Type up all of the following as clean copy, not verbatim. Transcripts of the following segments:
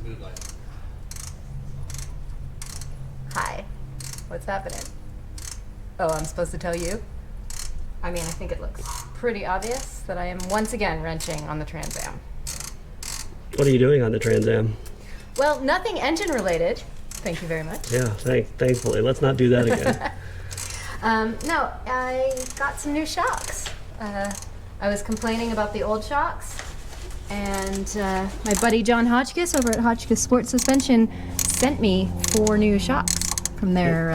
Good light. Hi. What's happening? Oh, I'm supposed to tell you? I mean, I think it looks pretty obvious that I am once again wrenching on the Trans Am. What are you doing on the Trans Am? Well, nothing engine related. Thank you very much. Yeah, thankfully. Let's not do that again. No, I got some new shocks. I was complaining about the old shocks, and my buddy John Hotchkis over at Hotchkis Sport Suspension sent me 4 new shocks from their...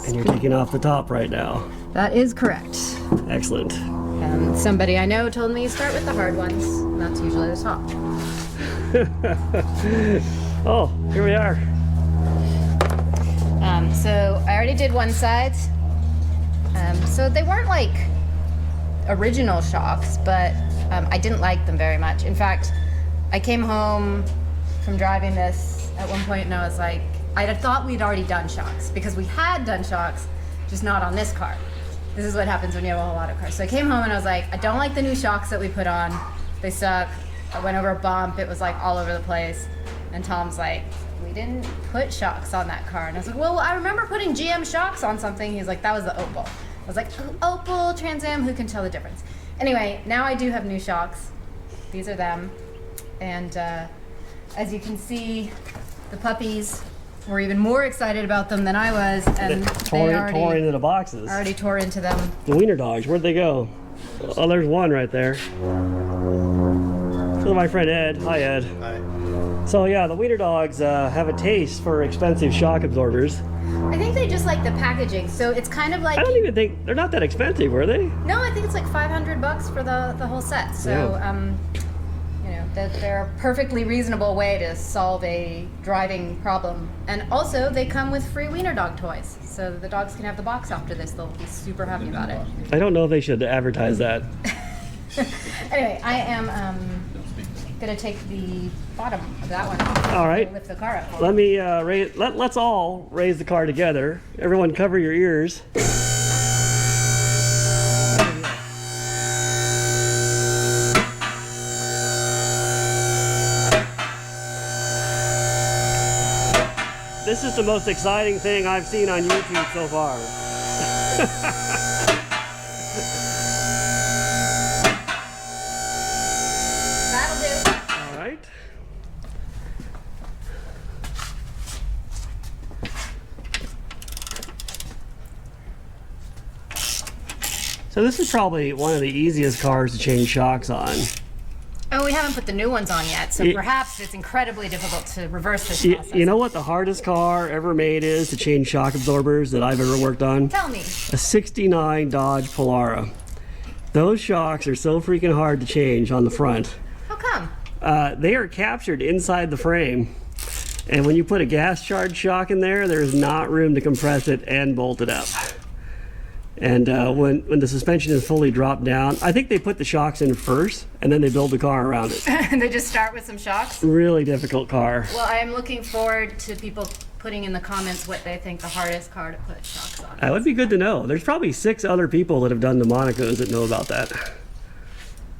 And you're taking off the top right now. That is correct. Excellent. Somebody I know told me start with the hard ones, and that's usually the top. Oh, here we are. So I already did one side. So they weren't like original shocks, but I didn't like them very much. In fact, I came home from driving this at one point and I was like, I thought we'd already done shocks because we had done shocks, just not on this car. This is what happens when you have a whole lot of cars. So I came home and I was like, I don't like the new shocks that we put on. They suck. I went over a bump. It was like all over the place. And Tom's like, we didn't put shocks on that car. And I was like, well, I remember putting GM shocks on something. He's like, that was the Opel. I was like, Opel, Trans Am, who can tell the difference? Anyway, now I do have new shocks. These are them. And as you can see, the puppies were even more excited about them than I was. And Tore into the boxes. Already tore into them. The wiener dogs, where'd they go? Oh, there's one right there. So my friend Ed. Hi, Ed. Hi. So yeah, the wiener dogs have a taste for expensive shock absorbers. I think they just like the packaging, so it's kind of like... I don't even think, they're not that expensive, were they? No, I think it's like $500 for the whole set. So, Yeah. You know, they're a perfectly reasonable way to solve a driving problem. And also, they come with free wiener dog toys, so the dogs can have the box after this. They'll be super happy about it. I don't know if they should advertise that. Anyway, I am gonna take the bottom of that one off. All right. Lift the car up. Let me let's all raise the car together. Everyone cover your ears. This is the most exciting thing I've seen on YouTube so far. That'll do. All right. So this is probably one of the easiest cars to change shocks on. Oh, we haven't put the new ones on yet, so perhaps it's incredibly difficult to reverse this process. You know what the hardest car ever made is to change shock absorbers that I've ever worked on? Tell me. A 69 Dodge Polara. Those shocks are so freaking hard to change on the front. How come? They are captured inside the frame. And when you put a gas charged shock in there, there's not room to compress it and bolt it up. And when the suspension is fully dropped down, I think they put the shocks in first and then they build the car around it. They just start with some shocks? Really difficult car. Well, I am looking forward to people putting in the comments what they think the hardest car to put shocks on. That would be good to know. There's probably 6 other people that have done the Monicos that know about that.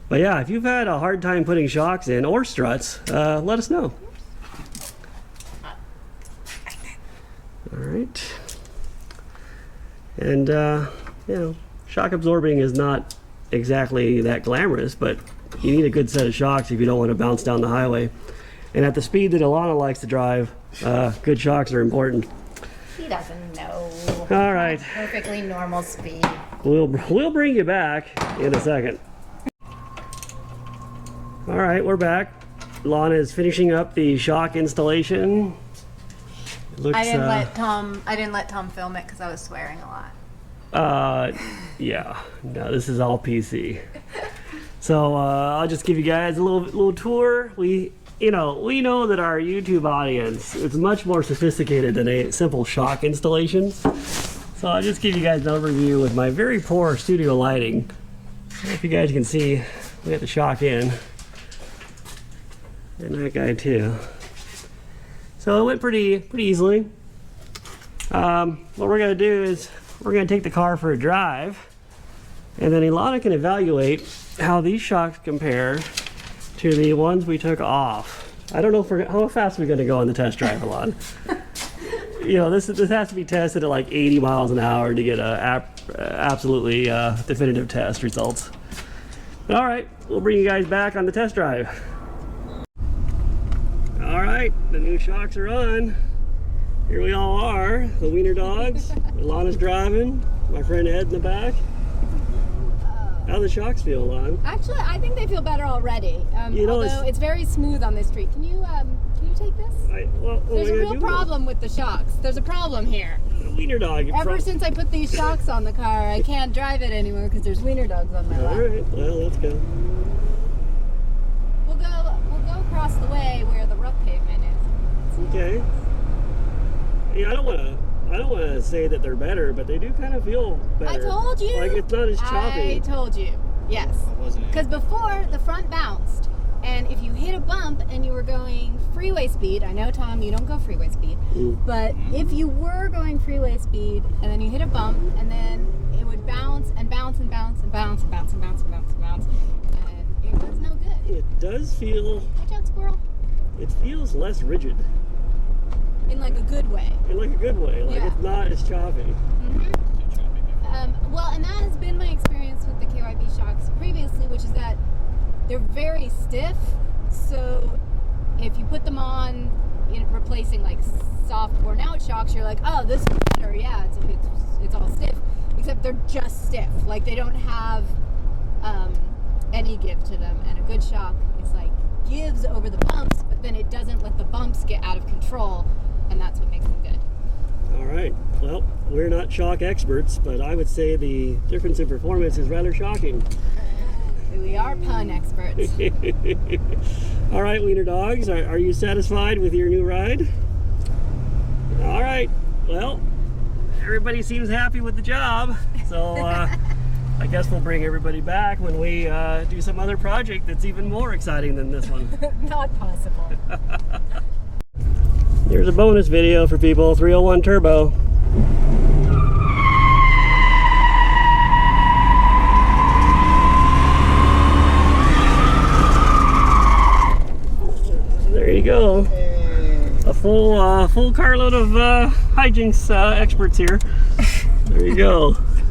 But yeah, if you've had a hard time putting shocks in or struts, let us know. All right. And you know, shock absorbing is not exactly that glamorous, but you need a good set of shocks if you don't want to bounce down the highway. And at the speed that Elana likes to drive, good shocks are important. He doesn't know. All right. Perfectly normal speed. We'll bring you back in a second. All right, we're back. Elana is finishing up the shock installation. It looks, I didn't let Tom film it because I was swearing a lot. Yeah, no, this is all PC. So I'll just give you guys a little tour. We know that our YouTube audience is much more sophisticated than a simple shock installation. So I'll just give you guys an overview with my very poor studio lighting. If you guys can see, we got the shock in. And that guy too. So it went pretty easily. What we're gonna do is we're gonna take the car for a drive, and then Elana can evaluate how these shocks compare to the ones we took off. I don't know how fast we're going to go on the test drive, Elana. You know, this has to be tested at like 80 miles an hour to get absolutely definitive test results. But all right, we'll bring you guys back on the test drive. All right, the new shocks are on. Here we all are, the wiener dogs. Elana's driving. My friend Ed in the back. How do the shocks feel, Elana? Actually, I think they feel better already. You know, although it's very smooth on this street. Can you take this? There's a real problem with the shocks. There's a problem here. Wiener dog. Ever since I put these shocks on the car, I can't drive it anymore because there's wiener dogs on my lap. All right, well, let's go. We'll go across the way where the rough pavement is. Okay. Yeah, I don't want to say that they're better, but they do kind of feel better. I told you. Like it's not as choppy. I told you. Yes. Because before the front bounced, and if you hit a bump and you were going freeway speed, I know, Tom, you don't go freeway speed, but if you were going freeway speed and then you hit a bump and then it would bounce and bounce and bounce and bounce and bounce and bounce and bounce and bounce, and it was no good. It does feel. Watch out, squirrel. It feels less rigid. In like a good way. In like a good way. Like Yeah. it's not as choppy. Well, and that has been my experience with the KYB shocks previously, which is that they're very stiff. So if you put them on, replacing like soft worn out shocks, you're like, oh, this is better. Yeah, it's all stiff, except they're just stiff. Like they don't have any give to them. And a good shock is like gives over the bumps, but then it doesn't let the bumps get out of control, and that's what makes them good. All right. Well, we're not shock experts, but I would say the difference in performance is rather shocking. We are pun experts. All right, wiener dogs, are you satisfied with your new ride? All right. Well, everybody seems happy with the job, so I guess we'll bring everybody back when we do some other project that's even more exciting than this one. Not possible. Here's a bonus video for people, 301 Turbo. There you go. A full carload of hijinks experts here. There you go.